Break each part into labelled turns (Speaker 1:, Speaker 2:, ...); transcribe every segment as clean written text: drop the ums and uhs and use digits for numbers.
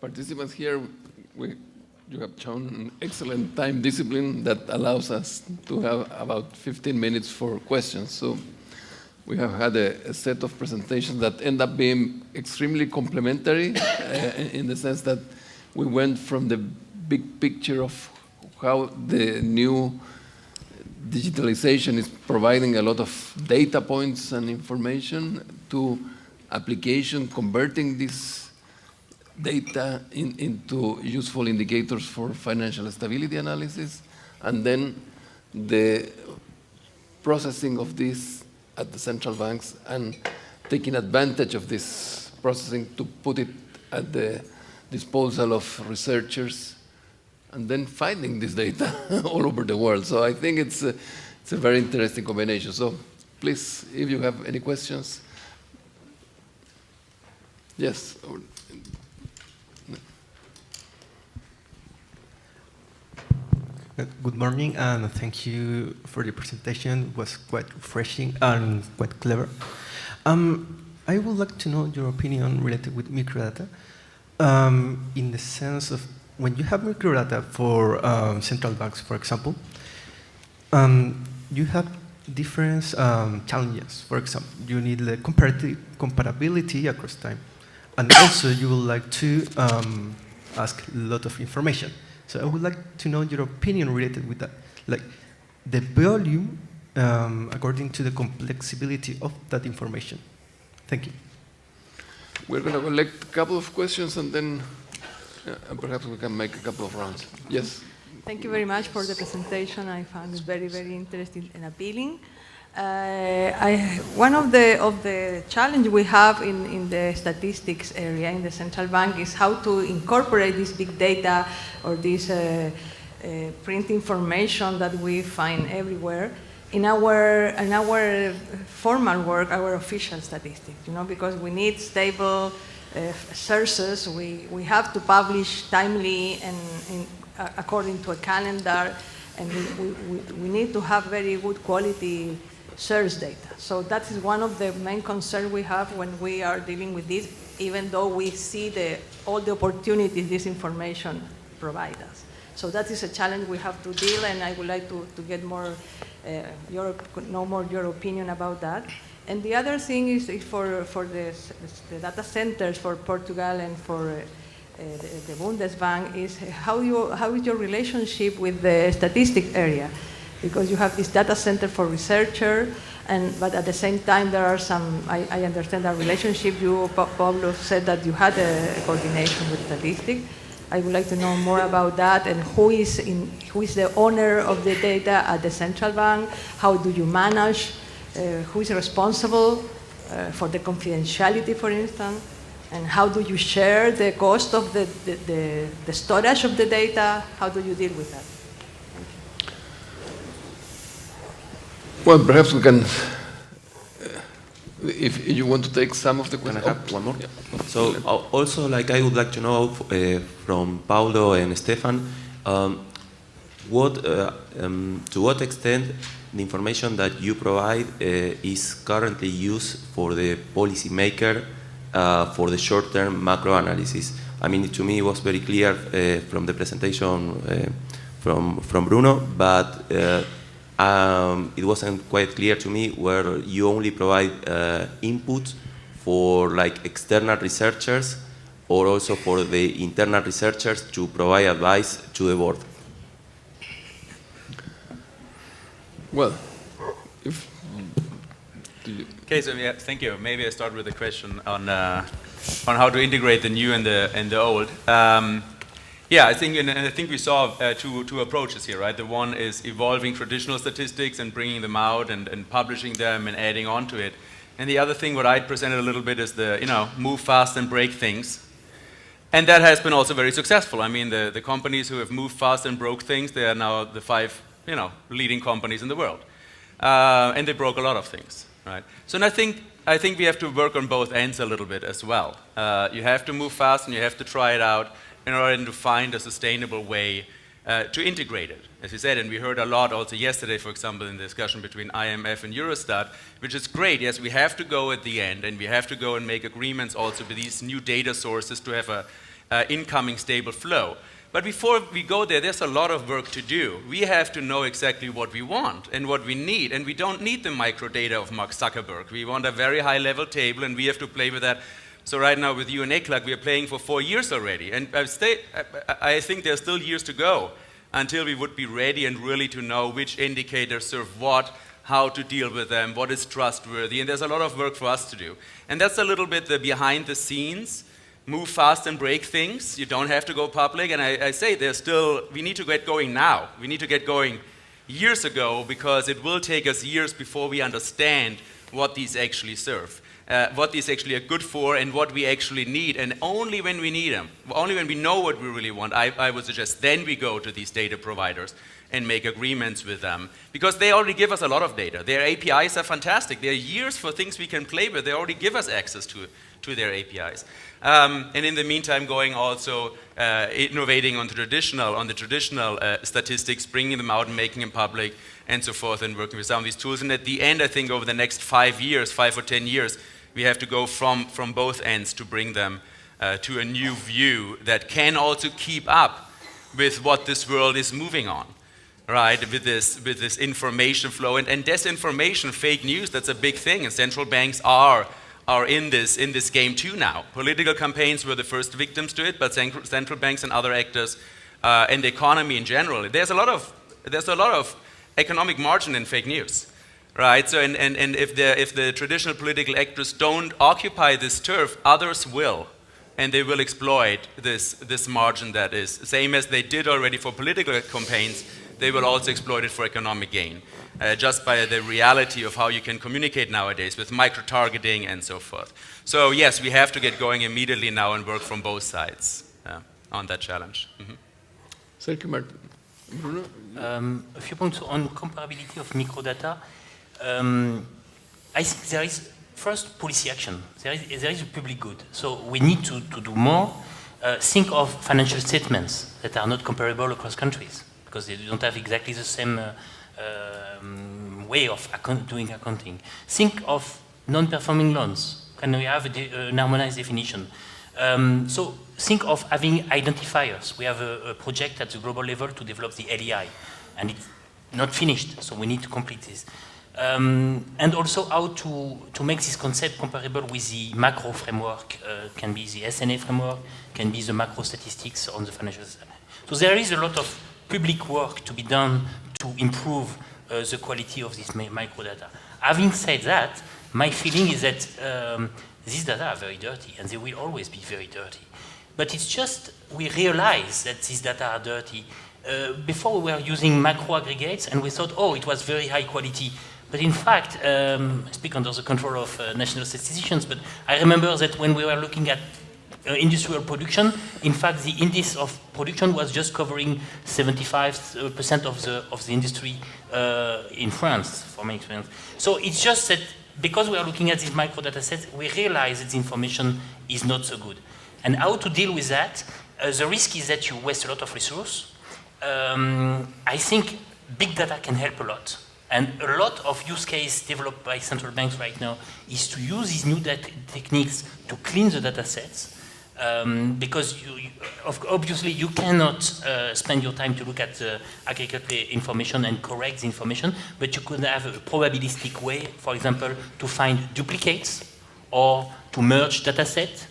Speaker 1: participants here, you have shown an excellent time discipline that allows us to have about 15 minutes for questions. So we have had a set of presentations that end up being extremely complementary in the sense that we went from the big picture of how the new digitalization is providing a lot of data points and information to application, converting this data into useful indicators for financial stability analysis, and then the processing of this at the central banks and taking advantage of this processing to put it at the disposal of researchers and then finding this data all over the world. So I think it's a very interesting combination. So please, if you have any questions. Yes.
Speaker 2: Good morning, and thank you for the presentation. It was quite refreshing and quite clever. I would like to know your opinion related with microdata, in the sense of when you have microdata for central banks, for example, you have different challenges. For example, you need the comparability across time, and also you would like to ask a lot of information. So I would like to know your opinion related with that, like the volume according to the complexity of that information. Thank you.
Speaker 1: We're going to collect a couple of questions and then perhaps we can make a couple of rounds. Yes.
Speaker 3: Thank you very much for the presentation. I found it very, very interesting and appealing. One of the challenge we have in the statistics area in the central bank is how to incorporate this big data or this print information that we find everywhere in our formal work, our official statistics. You know, because we need stable sources. We have to publish timely and according to a calendar, and we need to have very good quality source data. So that is one of the main concerns we have when we are dealing with this, even though we see all the opportunities this information provides us. So that is a challenge we have to deal, and I would like to get more, know more your opinion about that. And the other thing is for the data centers for Portugal and for the Bundesbank is how is your relationship with the statistic area? Because you have this data center for researcher, but at the same time there are some, I understand that relationship. You, Pablo, said that you had a coordination with statistics. I would like to know more about that, and who is the owner of the data at the central bank? How do you manage? Who is responsible for the confidentiality, for instance? And how do you share the cost of the storage of the data? How do you deal with that?
Speaker 1: Well, perhaps we can, if you want to take some of the questions.
Speaker 4: Can I have one more?
Speaker 1: Yeah.
Speaker 4: So also, like, I would like to know from Paulo and Stefan, to what extent the information that you provide is currently used for the policymaker for the short-term macro analysis. I mean, to me, it was very clear from the presentation from Bruno, but it wasn't quite clear to me where you only provide input for like external researchers or also for the internal researchers to provide advice to the board.
Speaker 1: Well,
Speaker 5: okay, so yeah, thank you. Maybe I start with a question on how to integrate the new and the old. Yeah, I think we saw two approaches here, right? The one is evolving traditional statistics and bringing them out and publishing them and adding on to it. And the other thing, what I presented a little bit, is the move fast and break things. And that has been also very successful. I mean, the companies who have moved fast and broke things, they are now the 5 leading companies in the world. And they broke a lot of things, right? So and I think we have to work on both ends a little bit as well. You have to move fast and you have to try it out in order to find a sustainable way to integrate it, as you said. And we heard a lot also yesterday, for example, in the discussion between IMF and Eurostat, which is great. Yes, we have to go at the end, and we have to go and make agreements also with these new data sources to have incoming stable flow. But before we go there, there's a lot of work to do. We have to know exactly what we want and what we need, and we don't need the microdata of Mark Zuckerberg. We want a very high-level table, and we have to play with that. So right now with you and Eklak, we are playing for 4 years already, and I think there's still years to go until we would be ready and really to know which indicators serve what, how to deal with them, what is trustworthy, and there's a lot of work for us to do. And that's a little bit the behind the scenes. Move fast and break things. You don't have to go public. And I say we need to get going now. We need to get going years ago because it will take us years before we understand what these actually serve, what these actually are good for and what we actually need. And only when we need them, only when we know what we really want, I would suggest then we go to these data providers and make agreements with them. Because they already give us a lot of data. Their APIs are fantastic. There are years for things we can play with. They already give us access to their APIs. And in the meantime, going also innovating on the traditional statistics, bringing them out and making them public, and so forth, and working with some of these tools. And at the end, I think over the next 5 or 10 years, we have to go from both ends to bring them to a new view that can also keep up with what this world is moving on. Right, with this information flow and disinformation, fake news, that's a big thing, and central banks are in this game too now. Political campaigns were the first victims to it, but central banks and other actors and the economy in general. There's a lot of economic margin in fake news, right? So and if the traditional political actors don't occupy this turf, others will. And they will exploit this margin that is same as they did already for political campaigns. They will also exploit it for economic gain, just by the reality of how you can communicate nowadays with micro-targeting and so forth. So yes, we have to get going immediately now and work from both sides on that challenge. Mm-hmm.
Speaker 1: Thank you, Martin. Bruno?
Speaker 6: A few points on comparability of microdata. I think there is first policy action. There is a public good. So we need to do more. Think of financial statements that are not comparable across countries, because they don't have exactly the same way of doing accounting. Think of non-performing loans. Can we have an harmonized definition? So think of having identifiers. We have a project at the global level to develop the LEI, and it's not finished, so we need to complete this. And also how to make this concept comparable with the macro framework, can be the SNA framework, can be the macro statistics on the financial side. So there is a lot of public work to be done to improve the quality of this microdata. Having said that, my feeling is that these data are very dirty, and they will always be very dirty. But it's just, we realize that these data are dirty. Before we were using macro aggregates, and we thought, oh, it was very high quality. But in fact, I speak under the control of national statisticians, but I remember that when we were looking at industrial production, in fact, the index of production was just covering 75% of the industry in France, from my experience. So it's just that because we are looking at these micro data sets, we realize that the information is not so good. And how to deal with that? The risk is that you waste a lot of resource. I think big data can help a lot. And a lot of use case developed by central banks right now is to use these new techniques to clean the data sets. Because obviously you cannot spend your time to look at aggregate information and correct the information, but you could have a probabilistic way, for example, to find duplicates or to merge data sets.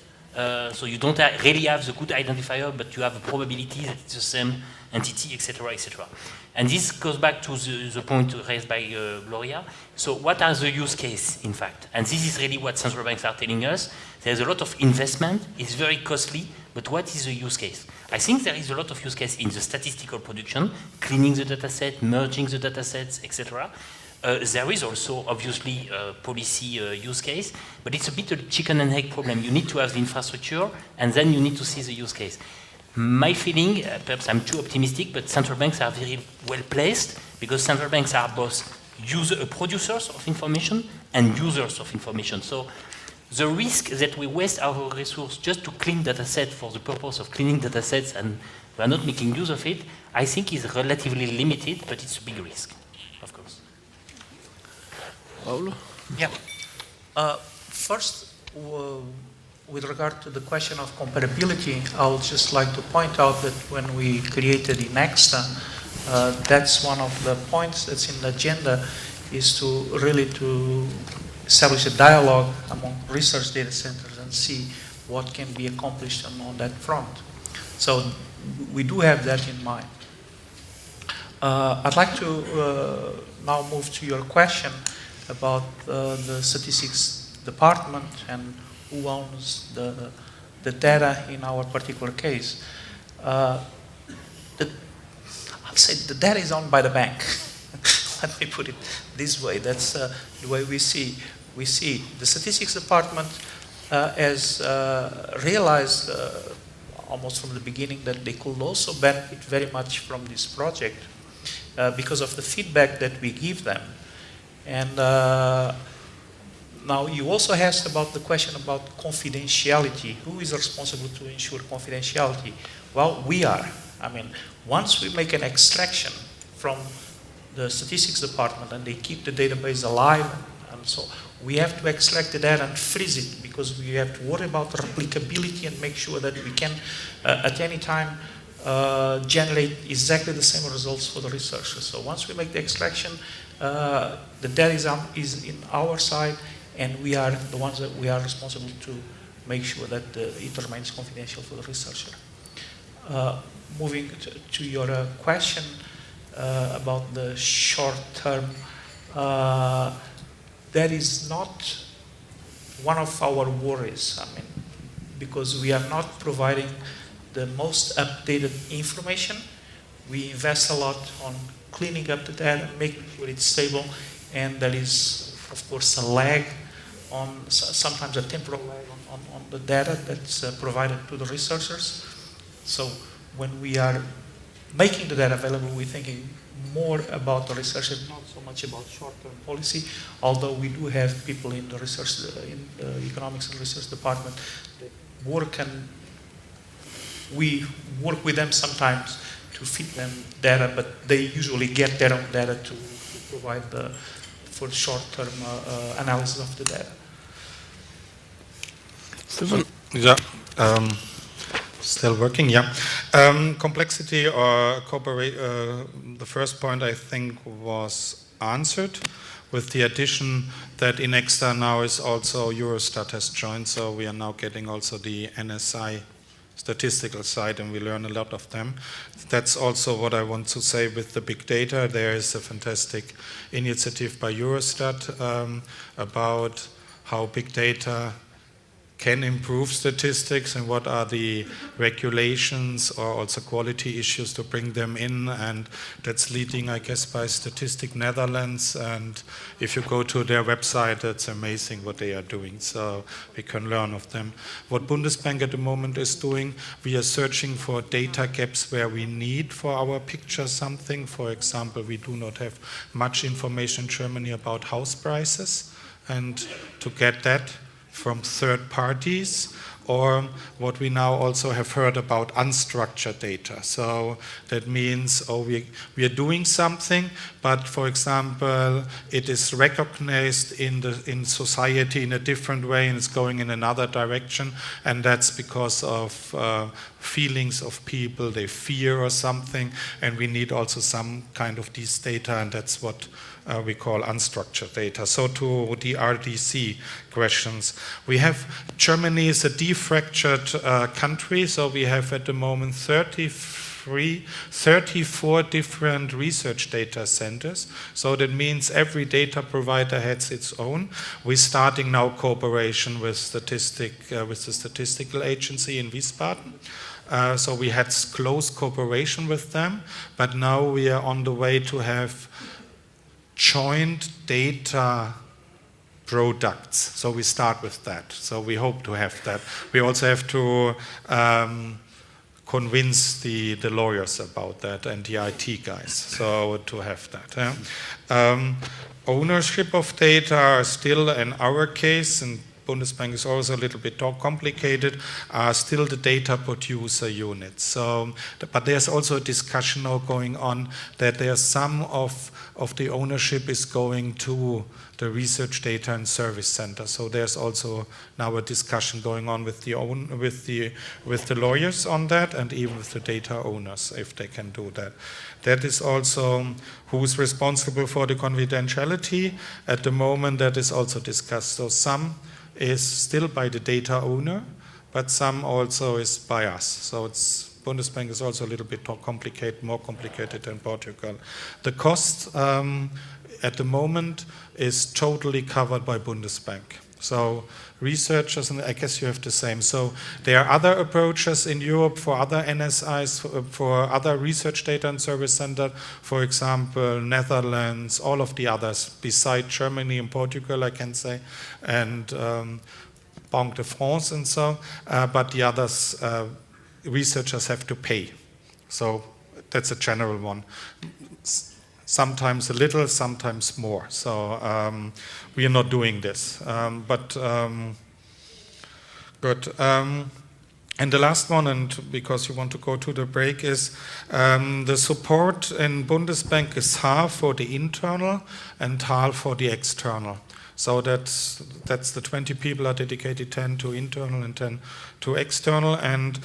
Speaker 6: So you don't really have the good identifier, but you have a probability that it's the same entity, etc., etc. And this goes back to the point raised by Gloria. So what are the use cases, in fact? And this is really what central banks are telling us. There's a lot of investment. It's very costly. But what is the use case? I think there is a lot of use case in the statistical production, cleaning the data set, merging the data sets, etc. There is also, obviously, a policy use case, but it's a bit a chicken and egg problem. You need to have the infrastructure, and then you need to see the use case. My feeling, perhaps I'm too optimistic, but central banks are very well placed, because central banks are both producers of information and users of information. So the risk that we waste our resource just to clean data sets for the purpose of cleaning data sets and we are not making use of it, I think is relatively limited, but it's a big risk, of course.
Speaker 1: Paulo?
Speaker 7: Yeah. First, with regard to the question of comparability, I would just like to point out that when we created Inexta, that's one of the points that's in the agenda, is to really to establish a dialogue among research data centers and see what can be accomplished on that front. So we do have that in mind. I'd like to now move to your question about the statistics department and who owns the data in our particular case. I'll say the data is owned by the bank. Let me put it this way. That's the way we see it. The statistics department has realized almost from the beginning that they could also benefit very much from this project because of the feedback that we give them. And now you also asked about the question about confidentiality. Who is responsible to ensure confidentiality? Well, we are. I mean, once we make an extraction from the statistics department and they keep the database alive, and so we have to extract the data and freeze it because we have to worry about replicability and make sure that we can at any time generate exactly the same results for the researchers. So once we make the extraction, the data is in our side, and we are the ones that we are responsible to make sure that it remains confidential for the researcher. Moving to your question about the short term, that is not one of our worries. I mean, because we are not providing the most updated information. We invest a lot on cleaning up the data, making sure it's stable, and there is, of course, a lag on, sometimes a temporal lag on the data that's provided to the researchers. So when we are making the data available, we're thinking more about the research and not so much about short-term policy, although we do have people in the research, in the economics and research department that work, and we work with them sometimes to feed them data, but they usually get their own data to provide for short-term analysis of the data.
Speaker 1: Stefan?
Speaker 8: Yeah. Still working, yeah. Complexity or cooperate, the first point I think was answered with the addition that Inexta now is also Eurostat has joined, so we are now getting also the NSI statistical side, and we learn a lot of them. That's also what I want to say with the big data. There is a fantastic initiative by Eurostat about how big data can improve statistics and what are the regulations or also quality issues to bring them in, and that's leading, I guess, by Statistic Netherlands, and if you go to their website, it's amazing what they are doing, so we can learn of them. What Bundesbank at the moment is doing, we are searching for data gaps where we need for our picture something. For example, we do not have much information in Germany about house prices, and to get that from third parties, or what we now also have heard about unstructured data. So that means, we are doing something, but for example, it is recognized in society in a different way and it's going in another direction, and that's because of feelings of people, they fear or something, and we need also some kind of these data, and that's what we call unstructured data. So to the RDC questions, we have, Germany is a defractured country, so we have at the moment 34 different research data centers. So that means every data provider has its own. We're starting now cooperation with the statistical agency in Wiesbaden. So we had close cooperation with them, but now we are on the way to have joint data products. So we start with that. So we hope to have that. We also have to convince the lawyers about that and the IT guys, so to have that. Ownership of data are still, in our case, and Bundesbank is also a little bit more complicated, are still the data producer units. So, but there's also a discussion now going on that there's some of the ownership is going to the research data and service center. So there's also now a discussion going on with the lawyers on that, and even with the data owners, if they can do that. That is also who's responsible for the confidentiality. At the moment, that is also discussed. So some is still by the data owner, but some also is by us. So Bundesbank is also a little bit more complicated than Portugal. The cost at the moment is totally covered by Bundesbank. So researchers, and I guess you have the same. So there are other approaches in Europe for other NSIs, for other research data and service center, for example, Netherlands, all of the others, beside Germany and Portugal, I can say, and Banque de France and so, but the others, researchers have to pay. So that's a general one. Sometimes a little, sometimes more. So we are not doing this. Good. And the last one, and because you want to go to the break, is the support in Bundesbank is half for the internal and half for the external. So that's the 20 people are dedicated, 10 to internal and 10 to external. And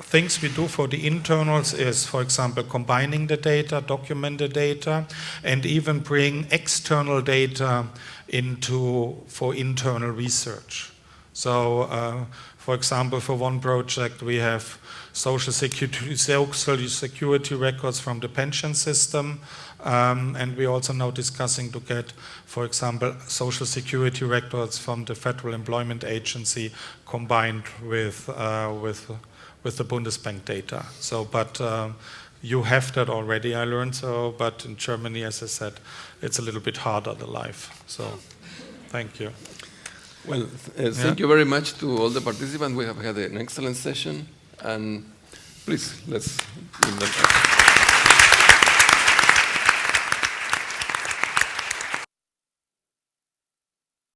Speaker 8: things we do for the internals is, for example, combining the data, document the data, and even bring external data for internal research. So, for example, for one project, we have social security records from the pension system. And we're also now discussing to get, for example, social security records from the Federal Employment Agency combined with the Bundesbank data. So, but you have that already, I learned. So, but in Germany, as I said, it's a little bit harder, the life. So, thank you.
Speaker 1: Well, thank you very much to all the participants. We have had an excellent session, and please, let's give them.